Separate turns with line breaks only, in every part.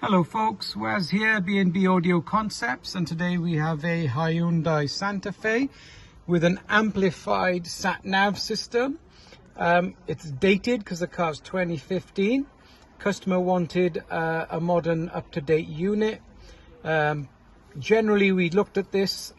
Hello folks, Wes here, B&B Audioconcepts, and today we have a Hyundai Santa Fe with an amplified sat-nav system. It's dated because the car's 2015. Customer wanted a modern, up-to-date unit. Generally, we looked at this.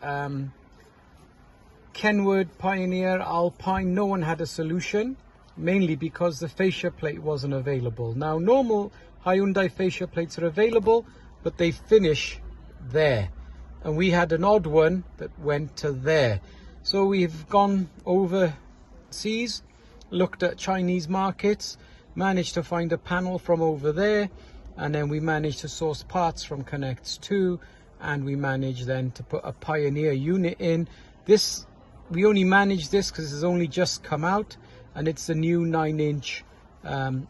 Kenwood, Pioneer, Alpine, no one had a solution, mainly because the fascia plate wasn't available. Now, normal Hyundai fascia plates are available, but they finish there. And we had an odd one that went to there. So we've gone overseas, looked at Chinese markets, managed to find a panel from over there, and then we managed to source parts from Connects 2, and we managed then to put a Pioneer unit in. We only managed this because it's only just come out, and it's the new 9-inch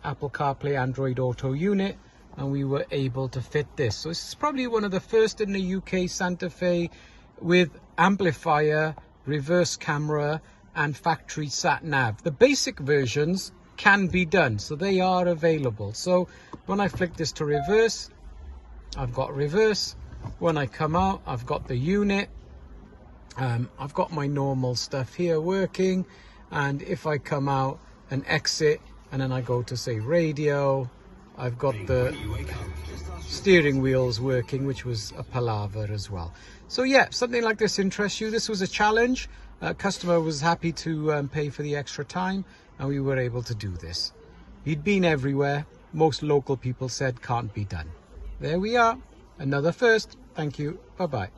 Apple CarPlay Android Auto unit, and we were able to fit this. So this is probably one of the first in the UK Santa Fe with amplifier, reverse camera and factory sat nav. The basic versions can be done, so they are available. So when I flick this to reverse, I've got reverse. When I come out, I've got the unit. I've got my normal stuff here working, and if I come out and exit and then I go to say radio, I've got the steering wheels working, which was a palaver as well. So yeah, something like this interests you. This was a challenge. Customer was happy to pay for the extra time, and we were able to do this. He'd been everywhere. Most local people said can't be done. There we are, another first. Thank you. Bye bye.